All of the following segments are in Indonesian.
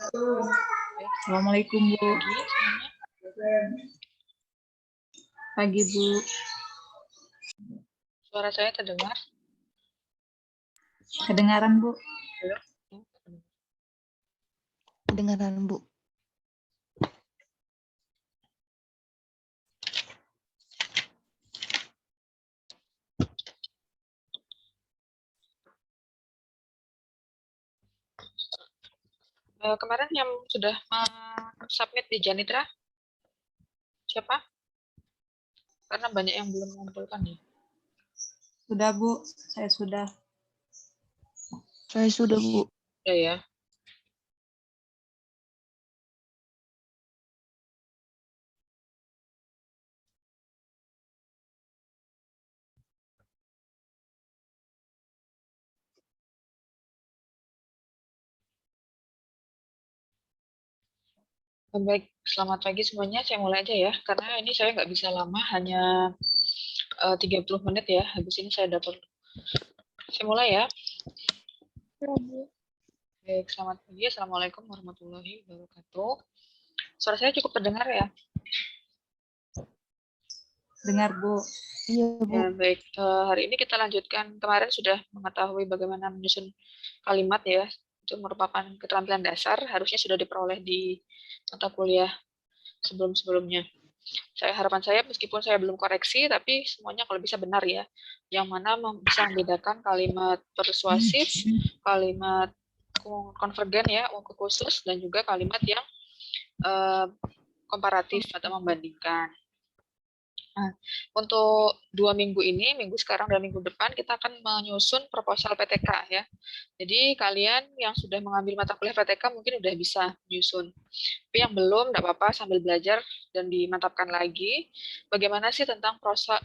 Assalamualaikum, Bu. Pagi semuanya. Pagi, Bu. Suara saya terdengar? Kedengaran, Bu. Halo? Kedengaran, Bu. Kemarin yang sudah submit di Janitra, siapa? Karena banyak yang belum mengumpulkan ya. Sudah, Bu. Saya sudah. Saya sudah, Bu. Ya. Baik, selamat pagi semuanya. Saya mulai aja ya, karena ini saya nggak bisa lama, hanya 30 menit ya. Habis ini saya dapat. Saya mulai ya. Baik, selamat pagi. Assalamualaikum warahmatullahi wabarakatuh. Suara saya cukup terdengar ya? Dengar, Bu. Iya, Bu. Ya, baik. Hari ini kita lanjutkan. Kemarin sudah mengetahui bagaimana menyusun kalimat ya. Itu merupakan keterampilan dasar, harusnya sudah diperoleh di mata kuliah sebelum-sebelumnya. Harapan saya, meskipun saya belum koreksi, tapi semuanya kalau bisa benar ya. Yang mana bisa membedakan kalimat persuasif, kalimat konvergen ya, khusus, dan juga kalimat yang komparatif atau membandingkan. Nah, untuk 2 minggu ini, minggu sekarang dan minggu depan, kita akan menyusun proposal PTK ya. Jadi kalian yang sudah mengambil mata kuliah PTK mungkin udah bisa menyusun. Tapi yang belum, tidak apa-apa, sambil belajar dan dimantapkan lagi. Bagaimana sih tentang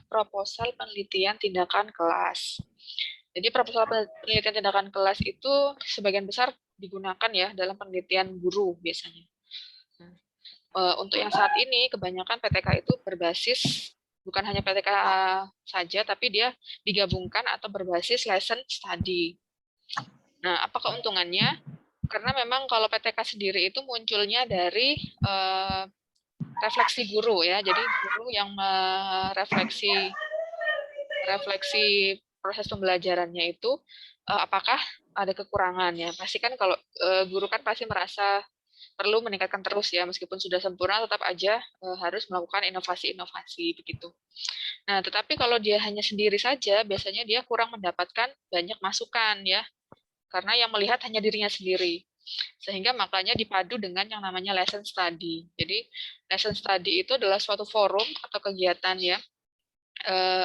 proposal penelitian tindakan kelas? Jadi proposal penelitian tindakan kelas itu sebagian besar digunakan ya dalam penelitian guru biasanya. Untuk yang saat ini, kebanyakan PTK itu berbasis bukan hanya PTK saja, tapi dia digabungkan atau berbasis lesson study. Nah, apa keuntungannya? Karena memang kalau PTK sendiri itu munculnya dari refleksi guru ya. Jadi guru yang merefleksi proses pembelajarannya itu apakah ada kekurangan ya. Pasti kan kalau guru kan pasti merasa perlu meningkatkan terus ya, meskipun sudah sempurna tetap aja harus melakukan inovasi-inovasi begitu. Nah, tetapi kalau dia hanya sendiri saja, biasanya dia kurang mendapatkan banyak masukan ya, karena yang melihat hanya dirinya sendiri. Sehingga makanya dipadu dengan yang namanya lesson study. Jadi lesson study itu adalah suatu forum atau kegiatan ya,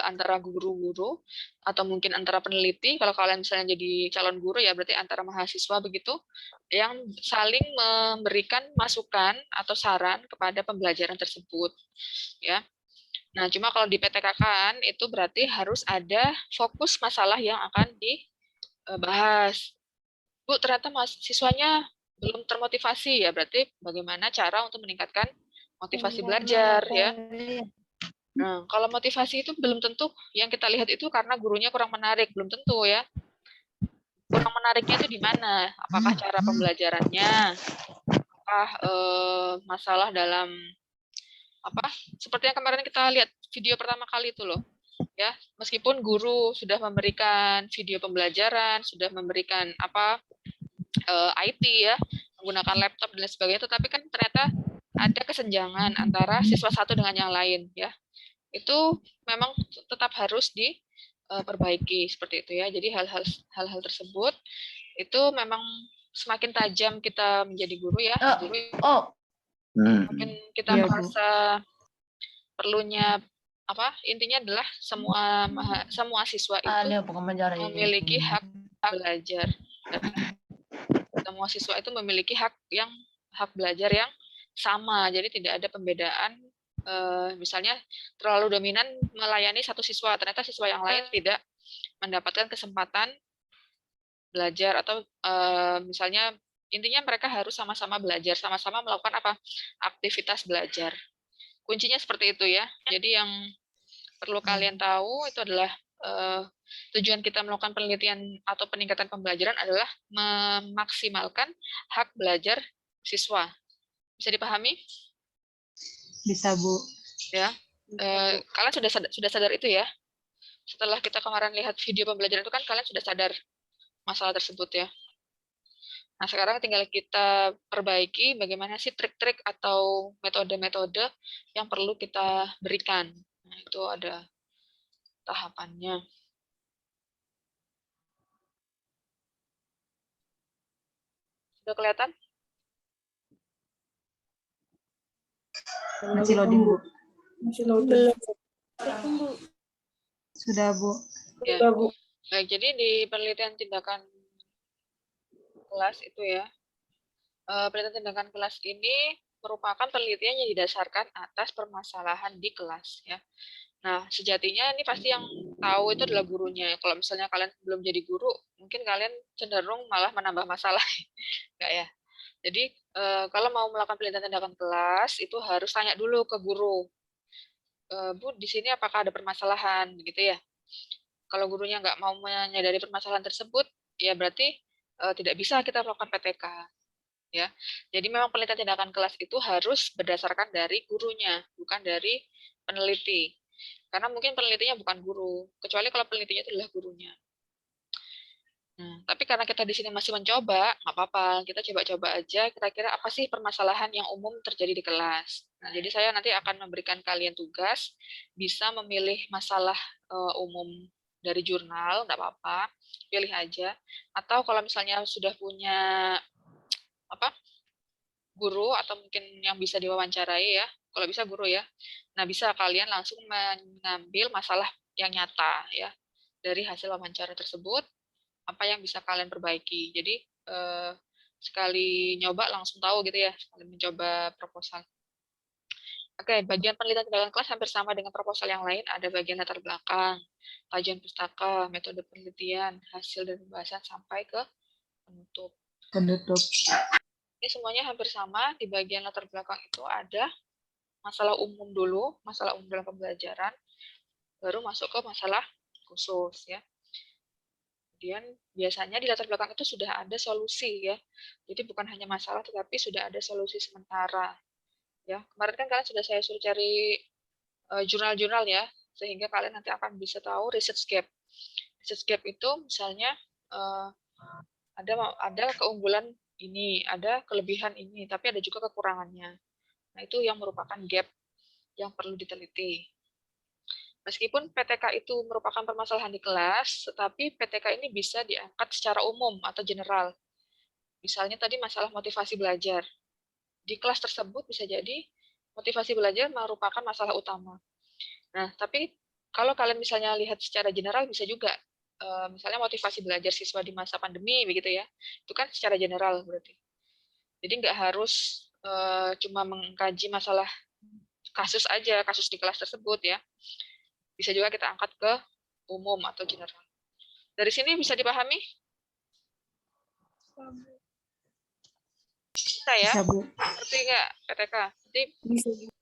antara guru-guru atau mungkin antara peneliti, kalau kalian misalnya jadi calon guru ya berarti antara mahasiswa begitu, yang saling memberikan masukan atau saran kepada pembelajaran tersebut ya. Nah, cuma kalau di PTK kan itu berarti harus ada fokus masalah yang akan dibahas. Bu, ternyata mahasiswanya belum termotivasi ya, berarti bagaimana cara untuk meningkatkan motivasi belajar ya. Nah, kalau motivasi itu belum tentu yang kita lihat itu karena gurunya kurang menarik, belum tentu ya. Kurang menariknya itu di mana? Apakah cara pembelajarannya? Apakah masalah dalam apa? Seperti yang kemarin kita lihat video pertama kali itu loh. Ya, meskipun guru sudah memberikan video pembelajaran, sudah memberikan apa IT ya, menggunakan laptop dan lain sebagainya, tetapi kan ternyata ada kesenjangan antara siswa satu dengan yang lain ya. Itu memang tetap harus diperbaiki seperti itu ya. Jadi hal-hal tersebut itu memang semakin tajam kita menjadi guru ya, semakin kita merasa perlunya apa? Intinya adalah semua siswa itu memiliki hak belajar. Semua siswa itu memiliki hak belajar yang sama. Jadi tidak ada pembedaan. Misalnya terlalu dominan melayani satu siswa, ternyata siswa yang lain tidak mendapatkan kesempatan belajar atau misalnya intinya mereka harus sama-sama belajar, sama-sama melakukan apa? Aktivitas belajar. Kuncinya seperti itu ya. Jadi yang perlu kalian tahu itu adalah tujuan kita melakukan penelitian atau peningkatan pembelajaran adalah memaksimalkan hak belajar siswa. Bisa dipahami? Bisa, Bu. Ya. Kalian sudah sadar itu ya? Setelah kita kemarin lihat video pembelajaran itu kan kalian sudah sadar masalah tersebut ya. Nah, sekarang tinggal kita perbaiki bagaimana sih trik-trik atau metode-metode yang perlu kita berikan. Nah, itu ada tahapannya. Sudah kelihatan? Masih loading, Bu. Masih loading. Sudah, Bu. Ya. Baik, jadi di penelitian tindakan kelas itu ya, penelitian tindakan kelas ini merupakan penelitian yang didasarkan atas permasalahan di kelas ya. Nah, sejatinya ini pasti yang tahu itu adalah gurunya. Kalau misalnya kalian belum jadi guru, mungkin kalian cenderung malah menambah masalah. Enggak ya? Jadi, kalau mau melakukan penelitian tindakan kelas, itu harus tanya dulu ke guru. Bu, di sini apakah ada permasalahan? Gitu ya. Kalau gurunya nggak mau menyadari permasalahan tersebut, ya berarti tidak bisa kita melakukan PTK. Ya, jadi memang penelitian tindakan kelas itu harus berdasarkan dari gurunya, bukan dari peneliti. Karena mungkin penelitinya bukan guru, kecuali kalau penelitinya itu adalah gurunya. Nah, tapi karena kita di sini masih mencoba, nggak apa-apa, kita coba-coba aja kira-kira apa sih permasalahan yang umum terjadi di kelas. Nah, jadi saya nanti akan memberikan kalian tugas, bisa memilih masalah umum dari jurnal, nggak apa-apa, pilih aja. Atau kalau misalnya sudah punya guru atau mungkin yang bisa diwawancarai ya, kalau bisa guru ya. Nah, bisa kalian langsung mengambil masalah yang nyata ya dari hasil wawancara tersebut, apa yang bisa kalian perbaiki. Jadi sekali nyoba langsung tahu gitu ya, sekali mencoba proposal. Oke, bagian penelitian tindakan kelas hampir sama dengan proposal yang lain, ada bagian latar belakang, kajian pustaka, metode penelitian, hasil dan pembahasan sampai ke penutup. Ini semuanya hampir sama. Di bagian latar belakang itu ada masalah umum dulu, masalah umum dalam pembelajaran, baru masuk ke masalah khusus ya. Kemudian biasanya di latar belakang itu sudah ada solusi ya. Jadi bukan hanya masalah, tetapi sudah ada solusi sementara. Ya, kemarin kan kalian sudah saya suruh cari jurnal-jurnal ya, sehingga kalian nanti akan bisa tahu research gap. Research gap itu misalnya ada keunggulan ini, ada kelebihan ini, tapi ada juga kekurangannya. Nah, itu yang merupakan gap yang perlu diteliti. Meskipun PTK itu merupakan permasalahan di kelas, tetapi PTK ini bisa diangkat secara umum atau general. Misalnya tadi masalah motivasi belajar. Di kelas tersebut bisa jadi motivasi belajar merupakan masalah utama. Nah, tapi kalau kalian misalnya lihat secara general bisa juga. Misalnya motivasi belajar siswa di masa pandemi, begitu ya. Itu kan secara general berarti. Jadi nggak harus cuma mengkaji masalah kasus aja, kasus di kelas tersebut ya. Bisa juga kita angkat ke umum atau general. Dari sini bisa dipahami? Bisa ya? Ngerti nggak PTK? Jadi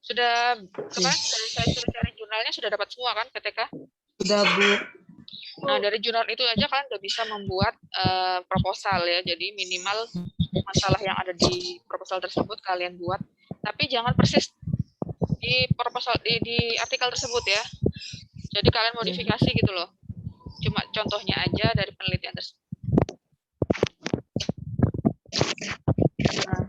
sudah kemarin saya suruh cari jurnalnya, sudah dapat semua kan PTK? Sudah, Bu. Nah, dari jurnal itu aja kalian udah bisa membuat proposal ya. Jadi minimal masalah yang ada di proposal tersebut kalian buat. Tapi jangan persis di proposal di artikel tersebut ya. Jadi kalian modifikasi gitu loh. Cuma contohnya aja dari penelitian tersebut. Nah,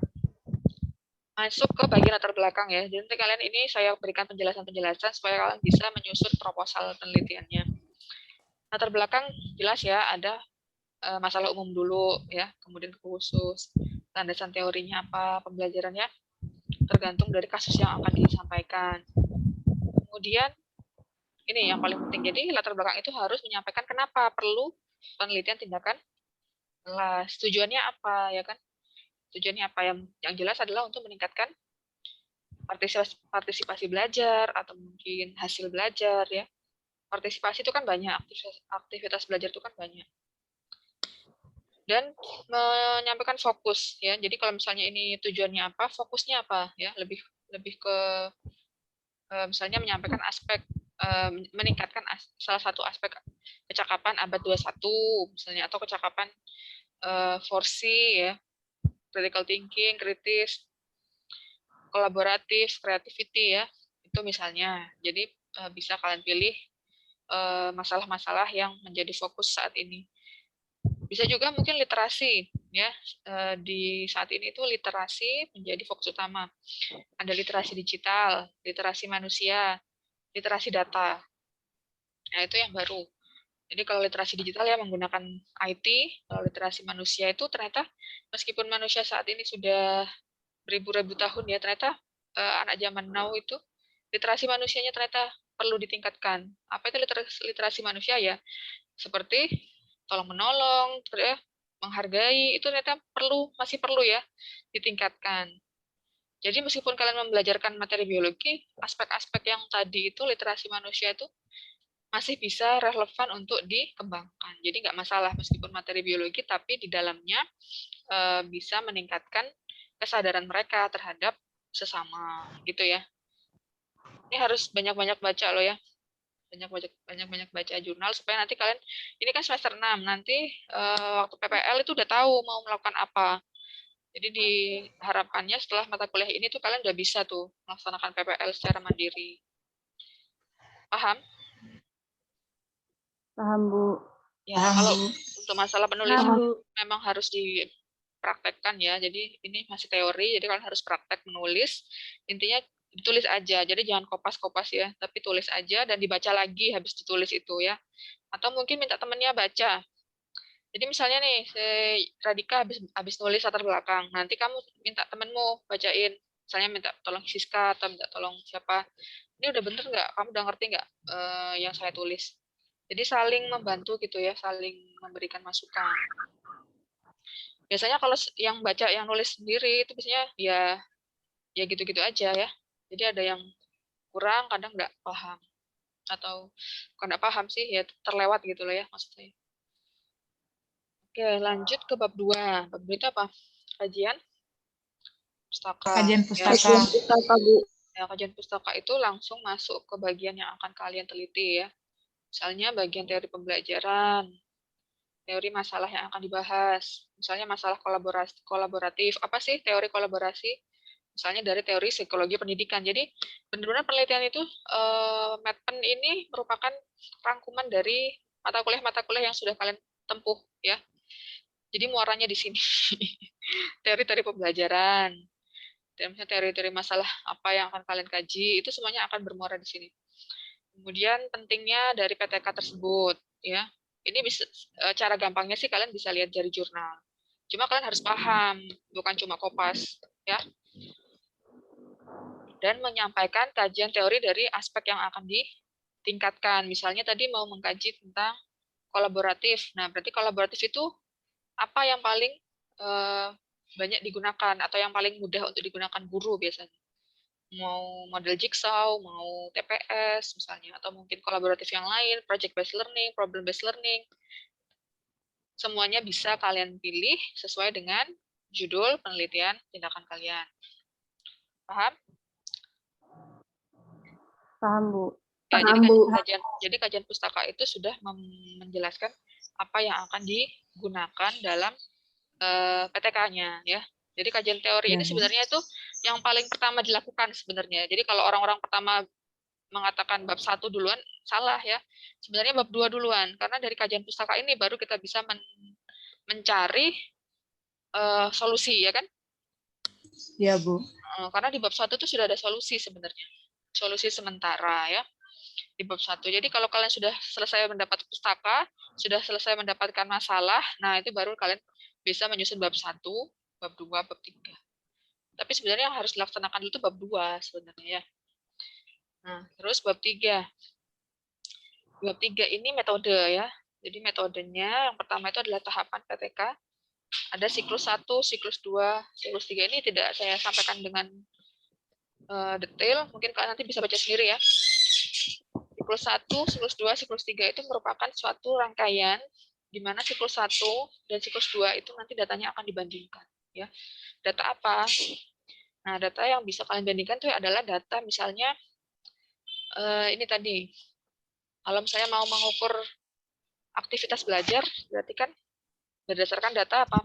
masuk ke bagian latar belakang ya. Jadi nanti kalian ini saya berikan penjelasan-penjelasan supaya kalian bisa menyusun proposal penelitiannya. Latar belakang jelas ya, ada masalah umum dulu ya, kemudian khusus, landasan teorinya apa, pembelajarannya tergantung dari kasus yang akan disampaikan. Kemudian ini yang paling penting, jadi latar belakang itu harus menyampaikan kenapa perlu penelitian tindakan kelas, tujuannya apa ya kan? Tujuannya apa, yang jelas adalah untuk meningkatkan partisipasi belajar atau mungkin hasil belajar ya. Partisipasi itu kan banyak, aktivitas belajar itu kan banyak. Dan menyampaikan fokus ya. Jadi kalau misalnya ini tujuannya apa, fokusnya apa ya, lebih ke misalnya menyampaikan aspek meningkatkan salah satu aspek kecakapan abad 21 misalnya, atau kecakapan 4C ya, critical thinking, kritis, kolaboratif, creativity ya. Itu misalnya. Jadi bisa kalian pilih masalah-masalah yang menjadi fokus saat ini. Bisa juga mungkin literasi ya. Di saat ini itu literasi menjadi fokus utama. Ada literasi digital, literasi manusia, literasi data. Nah, itu yang baru. Jadi kalau literasi digital ya menggunakan IT, kalau literasi manusia itu ternyata meskipun manusia saat ini sudah beribu-ribu tahun ya, ternyata anak zaman now itu literasi manusianya ternyata perlu ditingkatkan. Apa itu literasi manusia ya? Seperti tolong menolong, ya, menghargai, itu ternyata masih perlu ya ditingkatkan. Jadi meskipun kalian membelajarkan materi biologi, aspek-aspek yang tadi itu literasi manusia itu masih bisa relevan untuk dikembangkan. Jadi nggak masalah meskipun materi biologi, tapi di dalamnya bisa meningkatkan kesadaran mereka terhadap sesama, gitu ya. Ini harus banyak-banyak baca loh ya, banyak-banyak baca jurnal supaya nanti kalian, ini kan semester 6, nanti waktu PPL itu udah tahu mau melakukan apa. Jadi harapannya setelah mata kuliah ini tuh kalian udah bisa tuh melaksanakan PPL secara mandiri. Paham? Paham, Bu. Ya, Paham, kalau Bu. untuk masalah penulisan Paham, Bu. memang harus dipraktekkan ya. Jadi ini masih teori, jadi kalian harus praktek menulis. Intinya ditulis aja, jadi jangan kopas-kopas ya, tapi tulis aja dan dibaca lagi habis ditulis itu ya. Atau mungkin minta temennya baca. Jadi misalnya nih, Radika habis nulis latar belakang, nanti kamu minta temenmu bacain. Misalnya minta tolong Siska atau minta tolong siapa. Ini udah bener nggak? Kamu udah ngerti nggak yang saya tulis? Jadi saling membantu gitu ya, saling memberikan masukan. Biasanya kalau yang baca, yang nulis sendiri itu biasanya ya gitu-gitu aja ya. Jadi ada yang kurang, kadang nggak paham. Atau bukan nggak paham sih, ya terlewat gitu loh ya maksudnya. Oke, lanjut ke bab 2. Bab 2 itu apa? Kajian pustaka. Kajian Ya, pustaka. ya, kajian pustaka itu langsung masuk ke bagian yang akan kalian teliti ya. Misalnya bagian teori pembelajaran, teori masalah yang akan dibahas. Misalnya masalah kolaboratif. Apa sih teori kolaborasi? Misalnya dari teori psikologi pendidikan. Jadi benar-benar penelitian itu, Medpen ini merupakan rangkuman dari mata kuliah yang sudah kalian tempuh ya. Jadi muaranya di sini. Teori-teori pembelajaran, teori-teori masalah apa yang akan kalian kaji, itu semuanya akan bermuara di sini. Kemudian pentingnya dari PTK tersebut, ya. Ini bisa, cara gampangnya sih kalian bisa lihat dari jurnal. Cuma kalian harus paham, bukan cuma kopas, ya. Dan menyampaikan kajian teori dari aspek yang akan ditingkatkan. Misalnya tadi mau mengkaji tentang kolaboratif. Nah, berarti kolaboratif itu apa yang paling banyak digunakan atau yang paling mudah untuk digunakan guru biasanya. Mau model jigsaw, mau TPS misalnya, atau mungkin kolaboratif yang lain, project based learning, problem based learning. Semuanya bisa kalian pilih sesuai dengan judul penelitian tindakan kalian. Paham? Paham, Bu. Ya, jadi kajian pustaka itu sudah menjelaskan apa yang akan digunakan dalam PTK-nya ya. Jadi kajian teori ini sebenarnya itu yang paling pertama dilakukan sebenarnya. Jadi kalau orang-orang pertama mengatakan bab 1 duluan, salah ya. Sebenarnya bab 2 duluan, karena dari kajian pustaka ini baru kita bisa mencari solusi ya kan? Iya, Bu. Karena di bab 1 itu sudah ada solusi sebenarnya. Solusi sementara ya. Di bab 1. Jadi kalau kalian sudah selesai mendapat pustaka, sudah selesai mendapatkan masalah, nah itu baru kalian bisa menyusun bab 1, bab 2, bab 3. Tapi sebenarnya yang harus dilaksanakan dulu itu bab 2 sebenarnya ya. Nah, terus bab 3. Bab 3 ini metode ya. Jadi metodenya yang pertama itu adalah tahapan PTK. Ada siklus 1, siklus 2, siklus 3 ini tidak saya sampaikan dengan detail, mungkin kalian nanti bisa baca sendiri ya. Siklus 1, siklus 2, siklus 3 itu merupakan suatu rangkaian di mana siklus 1 dan siklus 2 itu nanti datanya akan dibandingkan. Ya. Data apa? Nah, data yang bisa kalian bandingkan itu adalah data misalnya ini tadi. Kalau misalnya mau mengukur aktivitas belajar, berarti kan berdasarkan data apa?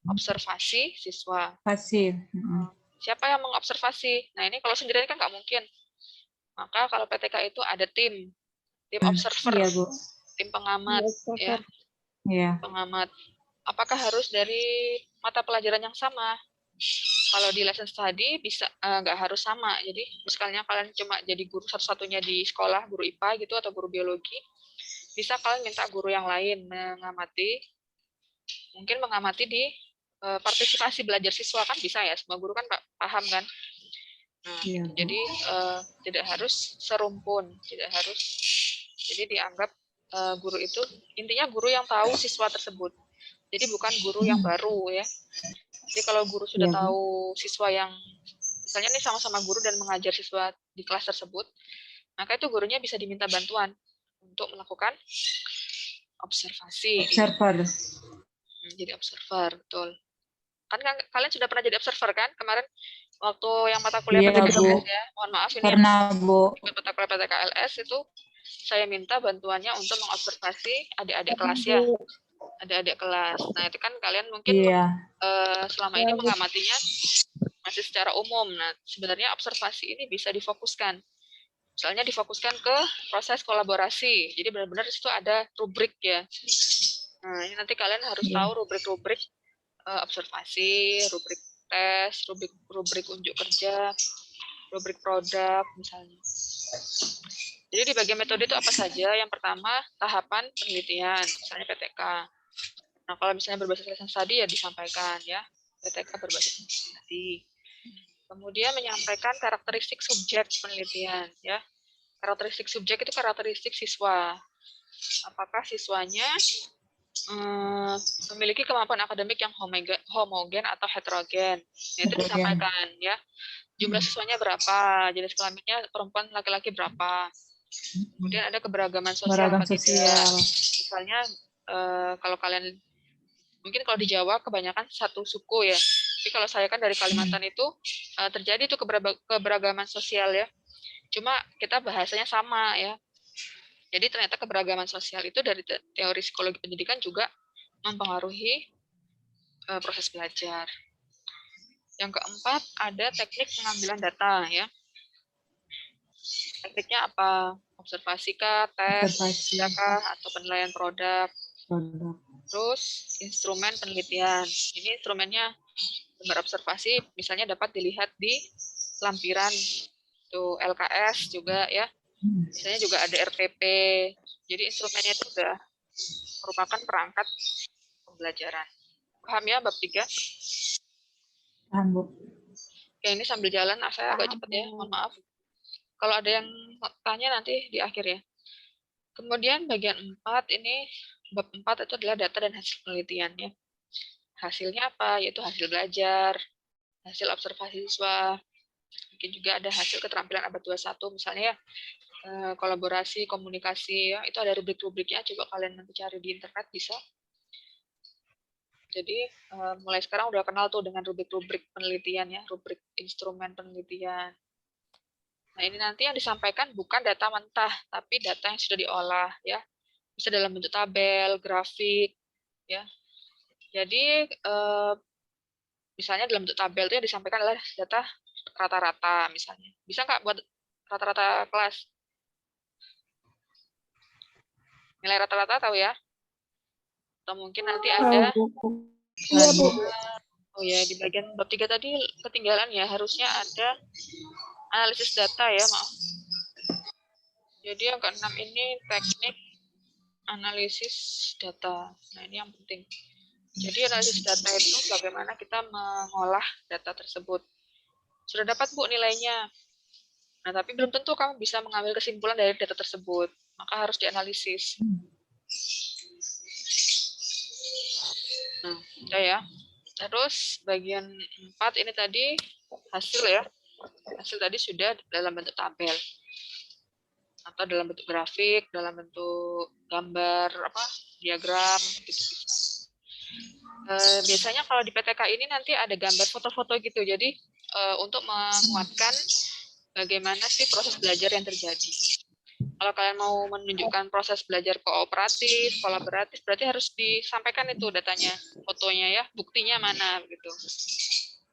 Observasi siswa. Pasif. Siapa yang mengobservasi? Nah, ini kalau sendirian kan nggak mungkin. Maka kalau PTK itu ada tim observer, Iya, Bu. tim pengamat, ya, Iya. pengamat. Apakah harus dari mata pelajaran yang sama? Kalau di lesson study bisa nggak harus sama. Jadi misalnya kalian cuma jadi guru satu-satunya di sekolah, guru IPA gitu atau guru biologi, bisa kalian minta guru yang lain mengamati, mungkin mengamati di partisipasi belajar siswa kan bisa ya. Semua guru kan paham kan. Nah, Iya, gitu. Jadi tidak harus serumpun, tidak harus. Jadi dianggap guru itu intinya guru yang tahu siswa tersebut. Jadi bukan guru yang baru ya. Jadi kalau guru sudah Iya, Bu. tahu siswa yang misalnya nih sama-sama guru dan mengajar siswa di kelas tersebut, maka itu gurunya bisa diminta bantuan untuk melakukan observasi. Observer. Jadi observer, betul. Kan kalian sudah pernah jadi observer kan? Kemarin waktu yang mata kuliah Iya, PTK Bu. LS ya. Mohon maaf ini Pernah, Bu. yang mata kuliah PTK LS itu saya minta bantuannya untuk mengobservasi adik-adik kelas ya. Adik-adik kelas. Nah, itu kan kalian mungkin selama ini mengamatinya masih secara umum. Nah, sebenarnya observasi ini bisa difokuskan. Misalnya difokuskan ke proses kolaborasi. Jadi benar-benar di situ ada rubrik ya. Nah, ini nanti kalian harus tahu rubrik-rubrik observasi, rubrik tes, rubrik unjuk kerja, rubrik produk misalnya. Jadi di bagian metode itu apa saja? Yang pertama, tahapan penelitian, misalnya PTK. Nah, kalau misalnya berbasis lesson study ya disampaikan ya, PTK berbasis lesson study. Kemudian menyampaikan karakteristik subjek penelitian ya. Karakteristik subjek itu karakteristik siswa. Apakah siswanya memiliki kemampuan akademik yang homogen atau heterogen? Nah, itu disampaikan ya. Jumlah siswanya berapa? Jenis kelaminnya perempuan, laki-laki berapa? Kemudian ada keberagaman sosial apa tidak? Misalnya kalau kalian mungkin kalau di Jawa kebanyakan satu suku ya. Tapi kalau saya kan dari Kalimantan itu terjadi itu keberagaman sosial ya. Cuma kita bahasanya sama ya. Jadi ternyata keberagaman sosial itu dari teori psikologi pendidikan juga mempengaruhi proses belajar. Yang keempat ada teknik pengambilan data ya. Tekniknya apa? Observasi kah, tes, kah, atau penilaian produk. Terus instrumen penelitian. Ini instrumennya gambar observasi misalnya dapat dilihat di lampiran tuh LKS juga ya. Misalnya juga ada RPP. Jadi instrumennya itu sudah merupakan perangkat pembelajaran. Paham ya bab 3? Paham, Bu. Oke, ini sambil jalan saya agak cepat ya, mohon maaf. Kalau ada yang tanya nanti di akhir ya. Kemudian bagian 4 ini, bab 4 itu adalah data dan hasil penelitiannya. Hasilnya apa? Yaitu hasil belajar, hasil observasi siswa, mungkin juga ada hasil keterampilan abad 21, misalnya ya, kolaborasi, komunikasi, ya, itu ada rubrik-rubriknya, coba kalian nanti cari di internet bisa. Jadi mulai sekarang udah kenal tuh dengan rubrik-rubrik penelitian ya, rubrik instrumen penelitian. Nah, ini nanti yang disampaikan bukan data mentah, tapi data yang sudah diolah ya. Bisa dalam bentuk tabel, grafik ya. Jadi misalnya dalam bentuk tabel itu yang disampaikan adalah data rata-rata misalnya. Bisa nggak buat rata-rata kelas? Nilai rata-rata tahu ya? Atau mungkin nanti ada Iya, Bu. oh ya, di bagian bab 3 tadi ketinggalan ya, harusnya ada analisis data ya, maaf. Jadi yang ke-6 ini teknik analisis data. Nah, ini yang penting. Jadi analisis data itu bagaimana kita mengolah data tersebut. Sudah dapat Bu nilainya. Nah, tapi belum tentu kamu bisa mengambil kesimpulan dari data tersebut. Maka harus dianalisis. Nah, udah ya. Terus bagian 4 ini tadi hasil ya. Hasil tadi sudah dalam bentuk tabel. Atau dalam bentuk grafik, dalam bentuk gambar, diagram, gitu. Biasanya kalau di PTK ini nanti ada gambar foto-foto gitu. Jadi untuk menguatkan bagaimana sih proses belajar yang terjadi. Kalau kalian mau menunjukkan proses belajar kooperatif, kolaboratif, berarti harus disampaikan itu datanya, fotonya ya, buktinya mana gitu.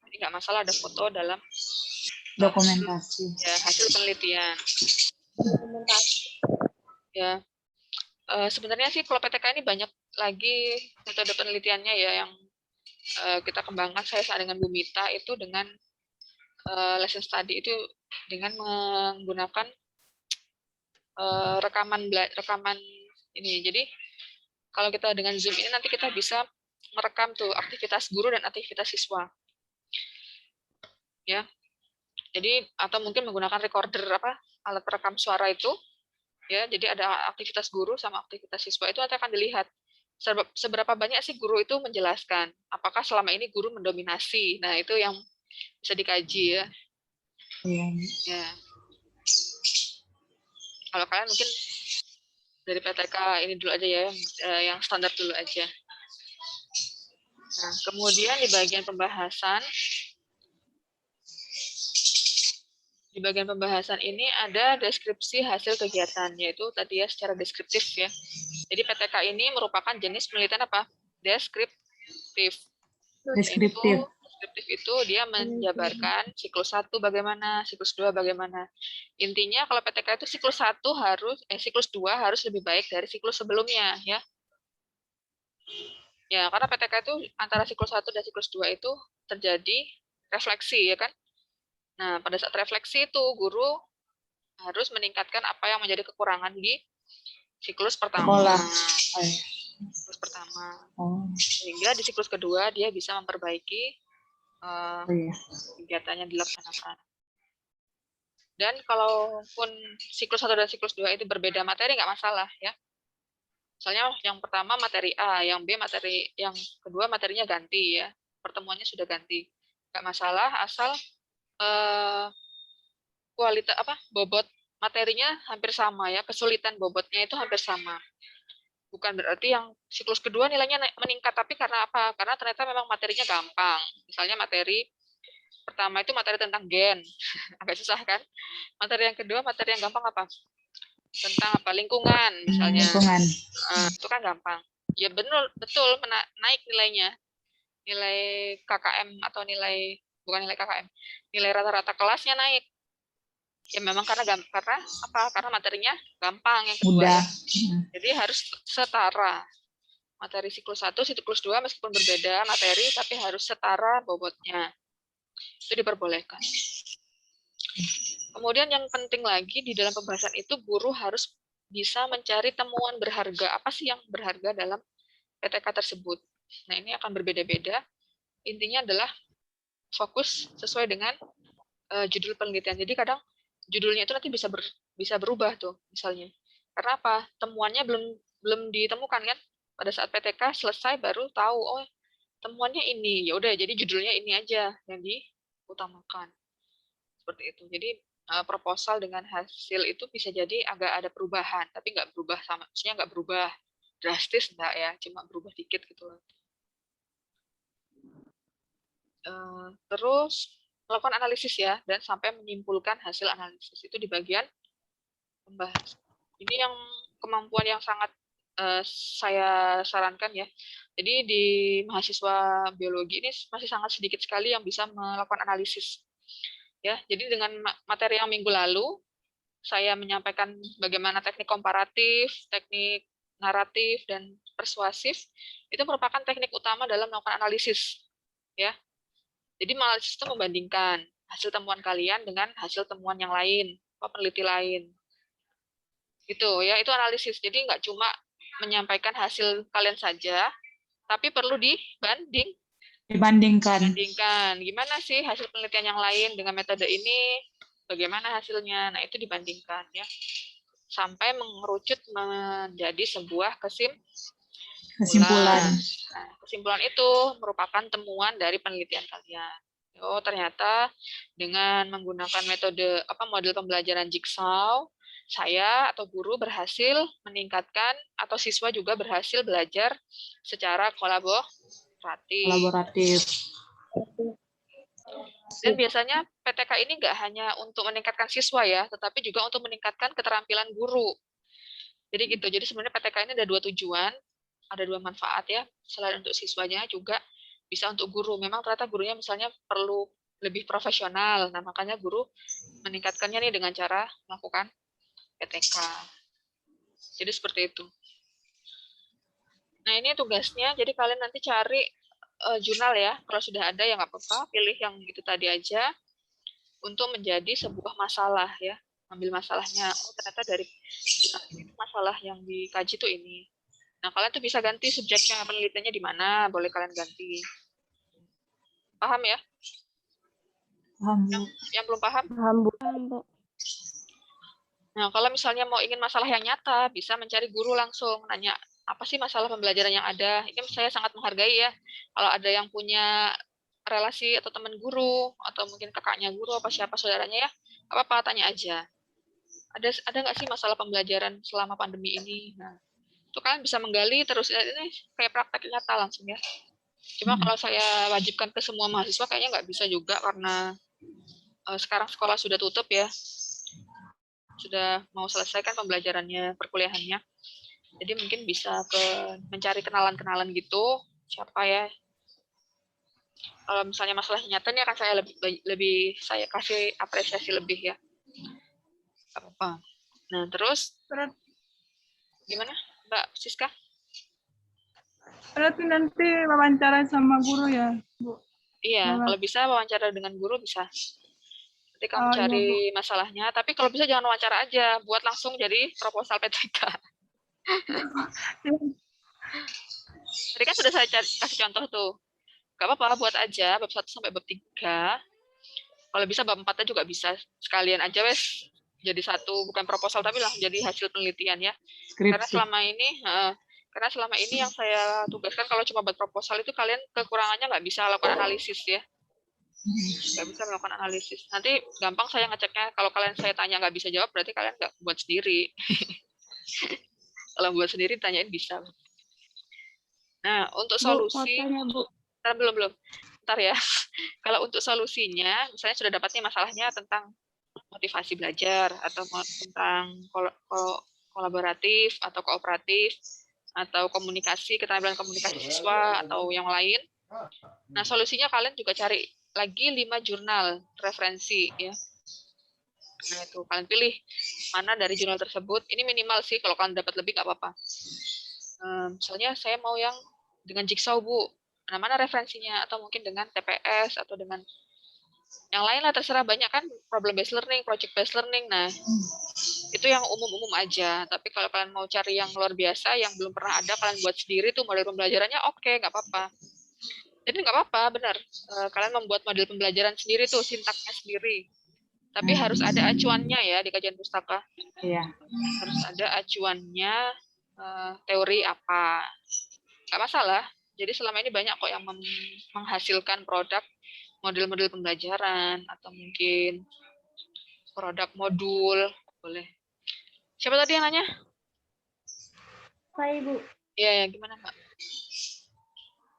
Jadi nggak masalah ada foto dalam Dokumentasi. hasil penelitian. Ya, sebenarnya sih kalau PTK ini banyak lagi metode penelitiannya ya yang kita kembangkan. Saya dengan Bu Mita itu dengan lesson study itu dengan menggunakan rekaman ini. Jadi kalau kita dengan Zoom ini nanti kita bisa merekam tuh aktivitas guru dan aktivitas siswa. Ya. Jadi atau mungkin menggunakan recorder alat perekam suara itu ya. Jadi ada aktivitas guru sama aktivitas siswa itu nanti akan dilihat seberapa banyak sih guru itu menjelaskan. Apakah selama ini guru mendominasi. Nah, itu yang bisa dikaji ya. Iya. Ya. Kalau kalian mungkin dari PTK ini dulu aja ya, yang standar dulu aja. Nah, kemudian di bagian pembahasan ini ada deskripsi hasil kegiatan, yaitu tadi ya secara deskriptif ya. Jadi PTK ini merupakan jenis penelitian apa? Deskriptif. Deskriptif. Deskriptif itu dia menjabarkan siklus 1 bagaimana, siklus 2 bagaimana. Intinya kalau PTK itu siklus 1 siklus 2 harus lebih baik dari siklus sebelumnya ya. Ya, karena PTK itu antara siklus 1 dan siklus 2 itu terjadi refleksi ya kan. Nah, pada saat refleksi itu guru harus meningkatkan apa yang menjadi kekurangan di siklus pertama. Siklus pertama. Sehingga di siklus kedua dia bisa memperbaiki kegiatan yang dilaksanakan. Dan kalaupun siklus 1 dan siklus 2 itu berbeda materi, nggak masalah ya. Misalnya yang pertama materi A, yang B materi, yang kedua materinya ganti ya. Pertemuannya sudah ganti. Nggak masalah asal kualitas bobot materinya hampir sama ya, kesulitan bobotnya itu hampir sama. Bukan berarti yang siklus kedua nilainya meningkat, tapi karena apa? Karena ternyata memang materinya gampang. Misalnya materi pertama itu materi tentang gen, agak susah kan? Materi yang kedua materi yang gampang apa? Tentang apa? Lingkungan misalnya. Lingkungan. Itu kan gampang. Ya betul naik nilainya. Nilai KKM atau bukan nilai KKM, nilai rata-rata kelasnya naik. Ya memang karena apa? Karena materinya gampang yang kedua. Mudah. Ya. Jadi harus setara. Materi siklus 1, siklus 2 meskipun berbeda materi tapi harus setara bobotnya. Itu diperbolehkan. Kemudian yang penting lagi di dalam pembahasan itu guru harus bisa mencari temuan berharga. Apa sih yang berharga dalam PTK tersebut? Nah, ini akan berbeda-beda. Intinya adalah fokus sesuai dengan judul penelitian. Jadi kadang judulnya itu nanti bisa berubah tuh misalnya. Karena apa? Temuannya belum ditemukan kan? Pada saat PTK selesai baru tahu oh temuannya ini. Ya udah jadi judulnya ini aja yang diutamakan. Seperti itu. Jadi proposal dengan hasil itu bisa jadi agak ada perubahan, tapi nggak berubah maksudnya nggak berubah drastis enggak ya, cuma berubah dikit gitu loh. Terus melakukan analisis ya, dan sampai menyimpulkan hasil analisis itu di bagian pembahasan. Ini yang kemampuan yang sangat saya sarankan ya. Jadi di mahasiswa biologi ini masih sangat sedikit sekali yang bisa melakukan analisis. Ya, jadi dengan materi yang minggu lalu saya menyampaikan bagaimana teknik komparatif, teknik naratif dan persuasif itu merupakan teknik utama dalam melakukan analisis. Ya. Jadi analisis itu membandingkan hasil temuan kalian dengan hasil temuan yang lain, peneliti lain. Gitu ya, itu analisis. Jadi nggak cuma menyampaikan hasil kalian saja, tapi perlu dibandingkan. Gimana sih hasil penelitian yang lain dengan metode ini? Bagaimana hasilnya? Nah, itu dibandingkan ya. Sampai mengerucut menjadi sebuah kesimpulan. Nah, kesimpulan itu merupakan temuan dari penelitian kalian. Oh, ternyata dengan menggunakan metode model pembelajaran Jigsaw, saya atau guru berhasil meningkatkan atau siswa juga berhasil belajar secara kolaboratif. Dan biasanya PTK ini nggak hanya untuk meningkatkan siswa ya, tetapi juga untuk meningkatkan keterampilan guru. Jadi gitu. Jadi sebenarnya PTK ini ada 2 tujuan, ada 2 manfaat ya. Selain untuk siswanya juga bisa untuk guru. Memang ternyata gurunya misalnya perlu lebih profesional. Nah, makanya guru meningkatkannya nih dengan cara melakukan PTK. Jadi seperti itu. Nah, ini tugasnya. Jadi kalian nanti cari jurnal ya. Kalau sudah ada ya nggak apa-apa, pilih yang itu tadi aja untuk menjadi sebuah masalah ya. Ambil masalahnya. Oh, ternyata dari masalah yang dikaji itu ini. Nah, kalian tuh bisa ganti subjeknya, penelitiannya di mana, boleh kalian ganti. Paham ya? Paham, Bu. Yang belum paham? Paham, Bu. Nah, kalau misalnya mau ingin masalah yang nyata, bisa mencari guru langsung, nanya, apa sih masalah pembelajaran yang ada? Ini saya sangat menghargai ya. Kalau ada yang punya relasi atau teman guru, atau mungkin kakaknya guru, apa siapa saudaranya ya, apa-apa, tanya aja. Ada nggak sih masalah pembelajaran selama pandemi ini? Nah, itu kalian bisa menggali terus, ini kayak praktek nyata langsung ya. Cuma kalau saya wajibkan ke semua mahasiswa kayaknya nggak bisa juga, karena sekarang sekolah sudah tutup ya. Sudah mau selesai kan pembelajarannya, perkuliahannya. Jadi mungkin bisa mencari kenalan-kenalan gitu, siapa ya. Kalau misalnya masalah nyata ini akan saya lebih saya kasih apresiasi lebih ya. Apa? Nah, terus gimana, Mbak Siska? Berarti nanti wawancara sama guru ya, Bu? Iya, kalau bisa wawancara dengan guru bisa. Nanti kamu cari masalahnya, tapi kalau bisa jangan wawancara aja, buat langsung jadi proposal PTK. Tadi kan sudah saya kasih contoh tuh. Gak apa-apa, buat aja bab 1 sampai bab 3. Kalau bisa bab 4 juga bisa. Sekalian aja wes jadi satu, bukan proposal tapi langsung jadi hasil penelitian ya. Karena selama ini yang saya tugaskan kalau cuma buat proposal itu kalian kekurangannya nggak bisa lakukan analisis ya. Nggak bisa melakukan analisis. Nanti gampang saya ngeceknya, kalau kalian saya tanya nggak bisa jawab, berarti kalian nggak buat sendiri. Kalau buat sendiri tanyain bisa. Nah, untuk solusi, belum. Ntar ya. Kalau untuk solusinya, misalnya sudah dapatnya masalahnya tentang motivasi belajar, atau tentang kolaboratif, atau kooperatif, atau komunikasi, keterampilan komunikasi siswa, atau yang lain. Nah, solusinya kalian juga cari lagi 5 jurnal referensi ya. Nah, itu kalian pilih mana dari jurnal tersebut. Ini minimal sih, kalau kalian dapat lebih nggak apa-apa. Misalnya saya mau yang dengan Jigsaw, Bu. Nah, mana referensinya? Atau mungkin dengan TPS, atau dengan yang lain lah, terserah. Banyak kan problem based learning, project based learning. Nah, itu yang umum-umum aja. Tapi kalau kalian mau cari yang luar biasa, yang belum pernah ada, kalian buat sendiri tuh model pembelajarannya, oke, nggak apa-apa. Jadi nggak apa-apa, benar. Kalian membuat model pembelajaran sendiri tuh, sintaksnya sendiri. Tapi harus ada acuannya ya di kajian pustaka. Iya. Harus ada acuannya, teori apa. Nggak masalah. Jadi selama ini banyak kok yang menghasilkan produk model-model pembelajaran, atau mungkin produk modul. Boleh. Siapa tadi yang nanya? Saya, Bu. Iya, gimana, Mbak?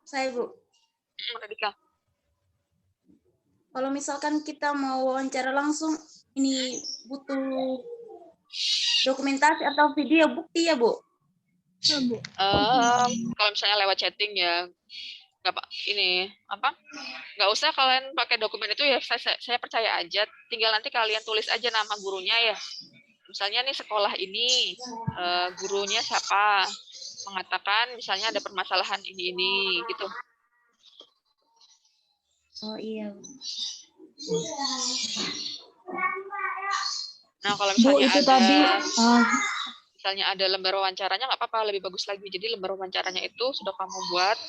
Saya, Bu. Radika. Kalau misalkan kita mau wawancara langsung, ini butuh dokumentasi atau video bukti ya, Bu? Kalau misalnya lewat chatting ya, nggak usah kalian pakai dokumen itu ya. Saya percaya aja. Tinggal nanti kalian tulis aja nama gurunya ya. Misalnya nih sekolah ini, gurunya siapa, mengatakan misalnya ada permasalahan ini gitu. Oh iya. Nah, kalau Bu, misalnya itu tadi misalnya ada lembar wawancaranya, nggak apa-apa, lebih bagus lagi. Jadi lembar wawancaranya itu sudah kamu buat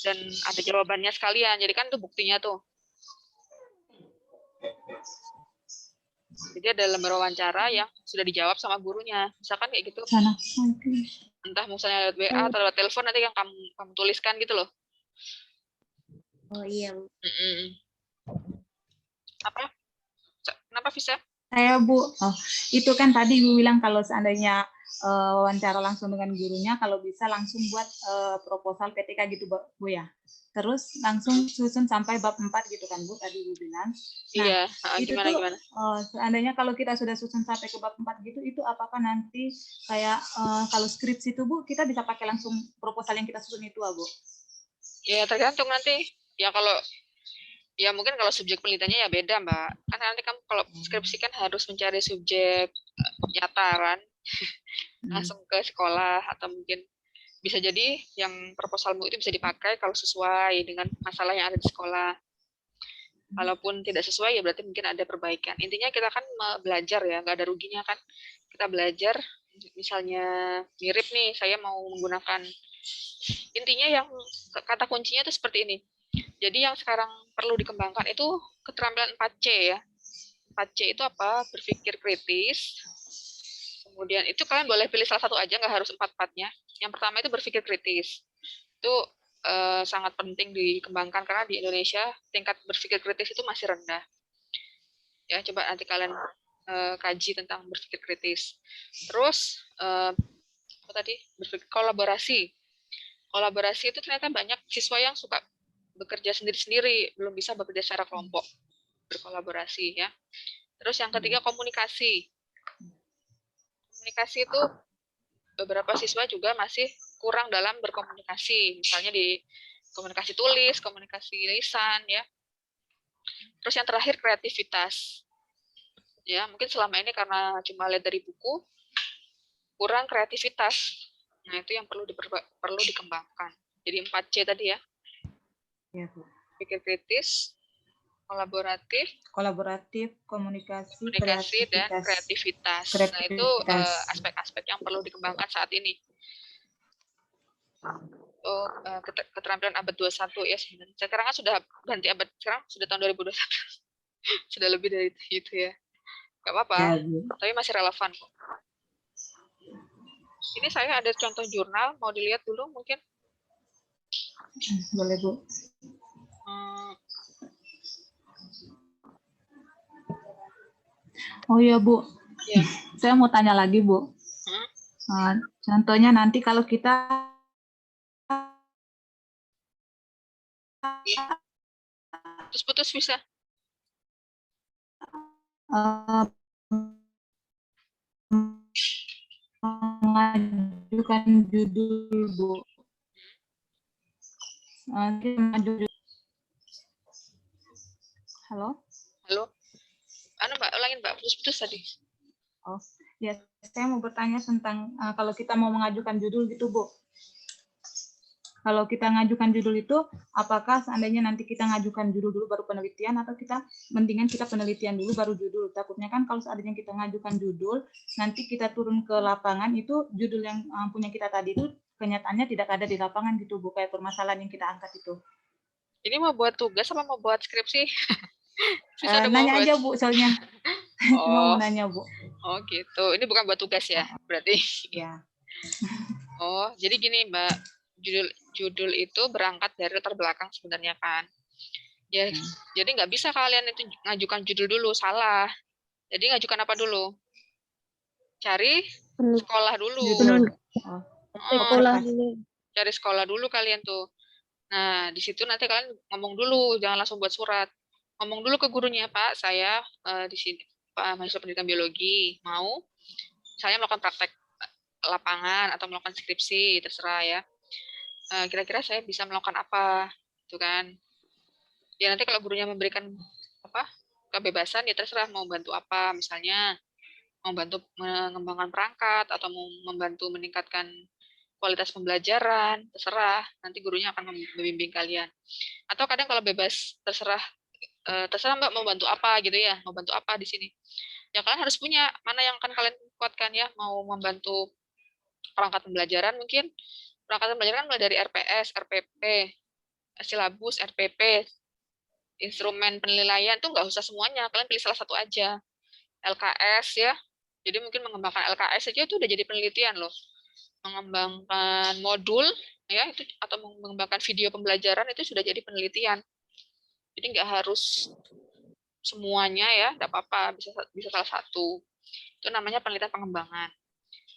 dan ada jawabannya sekalian. Jadi kan itu buktinya tuh. Jadi ada lembar wawancara yang sudah dijawab sama gurunya. Misalkan kayak gitu. Entah misalnya lewat WA atau lewat telepon, nanti yang kamu tuliskan gitu loh. Oh iya, Bu. Apa? Kenapa bisa? Saya, Bu, itu kan tadi Bu bilang kalau seandainya wawancara langsung dengan gurunya, kalau bisa langsung buat proposal PTK gitu Bu ya. Terus langsung susun sampai bab 4 gitu kan Bu, tadi Bu bilang. Nah, Iya, itu gimana tuh gimana? seandainya kalau kita sudah susun sampai ke bab 4 gitu, itu apakah nanti kayak kalau skripsi itu Bu, kita bisa pakai langsung proposal yang kita susun itu Bu? Ya tergantung nanti. Ya kalau ya mungkin kalau subjek penelitiannya ya beda Mbak. Kan nanti kamu kalau skripsi kan harus mencari subjek nyata kan, langsung ke sekolah atau mungkin bisa jadi yang proposalmu itu bisa dipakai kalau sesuai dengan masalah yang ada di sekolah. Kalaupun tidak sesuai ya berarti mungkin ada perbaikan. Intinya kita kan belajar ya, nggak ada ruginya kan. Kita belajar, misalnya mirip nih, saya mau menggunakan, intinya yang kata kuncinya itu seperti ini. Jadi yang sekarang perlu dikembangkan itu keterampilan 4C ya. 4C itu apa? Berpikir kritis. Kemudian itu kalian boleh pilih salah satu aja, nggak harus 4-4-nya. Yang pertama itu berpikir kritis. Itu sangat penting dikembangkan karena di Indonesia tingkat berpikir kritis itu masih rendah. Ya, coba nanti kalian kaji tentang berpikir kritis. Terus apa tadi? Berpikir kolaborasi. Kolaborasi itu ternyata banyak siswa yang suka bekerja sendiri-sendiri, belum bisa bekerja secara kelompok, berkolaborasi ya. Terus yang ketiga komunikasi. Komunikasi itu beberapa siswa juga masih kurang dalam berkomunikasi, misalnya di komunikasi tulis, komunikasi lisan ya. Terus yang terakhir kreativitas. Ya, mungkin selama ini karena cuma lihat dari buku kurang kreativitas. Nah, itu yang perlu dikembangkan. Jadi 4C tadi ya. Ya, Bu. Pikir kritis, Kolaboratif, komunikasi, dan kreativitas. Nah, itu aspek-aspek yang perlu dikembangkan saat ini. Keterampilan abad 21 ya sebenarnya. Sekarang kan sudah ganti abad, sekarang sudah tahun 2021. Sudah lebih dari itu ya. Gak apa-apa, tapi masih relevan kok. Ini saya ada contoh jurnal, mau dilihat dulu mungkin? Boleh Bu. Oh iya Bu, Ya. Saya mau tanya lagi Bu. Contohnya nanti kalau kita putus bisa. Mengajukan judul Bu. Halo? Mbak, ulangin Mbak, putus-putus tadi. Oh, ya saya mau bertanya tentang kalau kita mau mengajukan judul gitu Bu. Kalau kita ngajukan judul itu, apakah seandainya nanti kita ngajukan judul dulu baru penelitian, atau mendingan kita penelitian dulu baru judul? Takutnya kan kalau seandainya kita ngajukan judul, nanti kita turun ke lapangan, itu judul yang punya kita tadi itu kenyataannya tidak ada di lapangan gitu Bu, kayak permasalahan yang kita angkat itu. Ini mau buat tugas sama mau buat skripsi? Nanya aja Bu, soalnya. Cuma mau nanya Bu. Oh gitu, ini bukan buat tugas ya, berarti? Ya. Oh, jadi gini Mbak, judul itu berangkat dari latar belakang sebenarnya kan. Ya, jadi nggak bisa kalian itu ngajukan judul dulu, salah. Jadi ngajukan apa dulu? Cari sekolah dulu. Cari sekolah dulu kalian tuh. Nah, di situ nanti kalian ngomong dulu, jangan langsung buat surat. Ngomong dulu ke gurunya, Pak, saya di sini Pak mahasiswa pendidikan biologi, mau saya melakukan praktek lapangan atau melakukan skripsi, terserah ya. Kira-kira saya bisa melakukan apa, gitu kan? Ya nanti kalau gurunya memberikan kebebasan, ya terserah mau bantu apa, misalnya mau bantu mengembangkan perangkat atau mau membantu meningkatkan kualitas pembelajaran, terserah. Nanti gurunya akan membimbing kalian. Atau kadang kalau bebas, terserah Mbak mau bantu apa gitu ya, mau bantu apa di sini. Ya kalian harus punya mana yang akan kalian kuatkan ya, mau membantu perangkat pembelajaran mungkin. Perangkat pembelajaran mulai dari RPS, RPP, silabus, RPP, instrumen penilaian itu nggak usah semuanya, kalian pilih salah satu aja. LKS ya, jadi mungkin mengembangkan LKS saja itu udah jadi penelitian loh. Mengembangkan modul ya itu atau mengembangkan video pembelajaran itu sudah jadi penelitian. Jadi nggak harus semuanya ya, nggak apa-apa, bisa salah satu. Itu namanya penelitian pengembangan.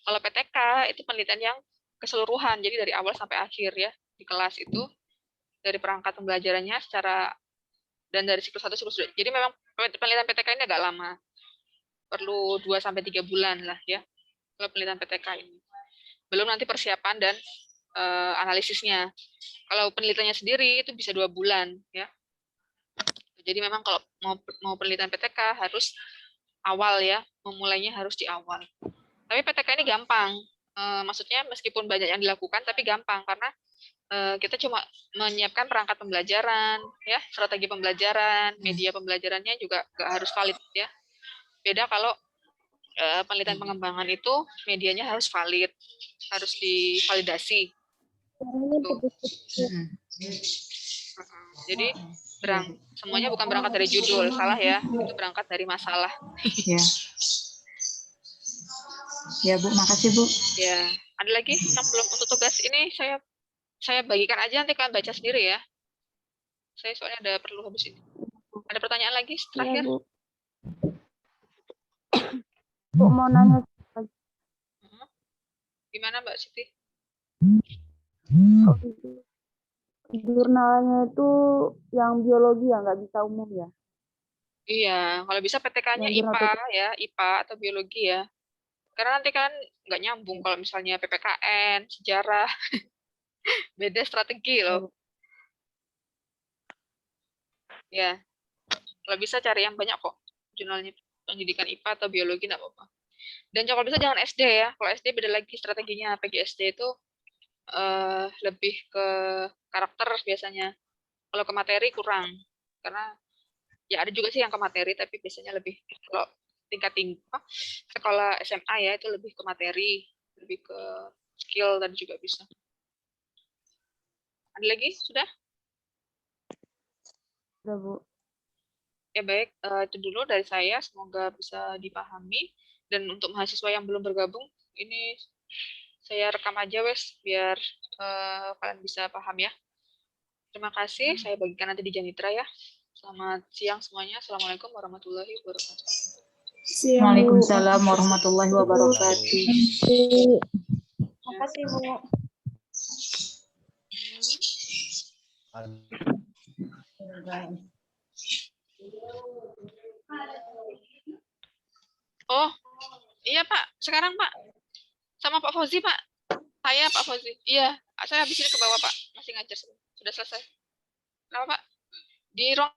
Kalau PTK itu penelitian yang keseluruhan, jadi dari awal sampai akhir ya di kelas itu, dari perangkat pembelajarannya secara dan dari siklus 1 siklus 2. Jadi memang penelitian PTK ini agak lama, perlu 2-3 bulan lah ya kalau penelitian PTK ini. Belum nanti persiapan dan analisisnya. Kalau penelitiannya sendiri itu bisa 2 bulan ya. Jadi memang kalau mau penelitian PTK harus awal ya, memulainya harus di awal. Tapi PTK ini gampang, maksudnya meskipun banyak yang dilakukan, tapi gampang karena kita cuma menyiapkan perangkat pembelajaran, ya, strategi pembelajaran, media pembelajarannya juga nggak harus valid ya. Beda kalau penelitian pengembangan itu medianya harus valid, harus divalidasi. Tuh. Jadi semuanya bukan berangkat dari judul, salah ya, itu berangkat dari masalah. Ya. Ya Bu, makasih Bu. Ya, ada lagi yang belum untuk tugas ini saya bagikan aja nanti kalian baca sendiri ya. Saya soalnya ada perlu habis ini. Ada pertanyaan lagi terakhir? Bu. Bu mau nanya Gimana Mbak Siti? jurnalnya itu yang biologi ya, nggak bisa umum ya? Iya, kalau bisa PTK-nya Yang jurnal IPA ya, IPA atau biologi ya. Karena nanti kan nggak nyambung kalau misalnya PPKN, sejarah, beda strategi loh. Ya, kalau bisa cari yang banyak kok jurnalnya pendidikan IPA atau biologi nggak apa-apa. Dan kalau bisa jangan SD ya. Kalau SD beda lagi strateginya. PGSD itu lebih ke karakter biasanya. Kalau ke materi kurang. Karena ya ada juga sih yang ke materi, tapi biasanya lebih kalau tingkat tinggi sekolah SMA ya itu lebih ke materi, lebih ke skill dan juga bisa. Ada lagi? Sudah? Sudah Bu. Ya baik, itu dulu dari saya. Semoga bisa dipahami. Dan untuk mahasiswa yang belum bergabung, ini saya rekam aja wes biar kalian bisa paham ya. Terima kasih. Saya bagikan nanti di Janitra ya. Selamat siang semuanya. Assalamualaikum warahmatullahi wabarakatuh. Waalaikumsalam warahmatullahi wabarakatuh. Terima kasih Bu. Oh, iya Pak. Sekarang Pak. Sama Pak Fauzi Pak. Saya Pak Fauzi. Iya, saya habis ini ke bawah Pak. Masih ngajar. Sudah selesai. Kenapa Pak? Di ruang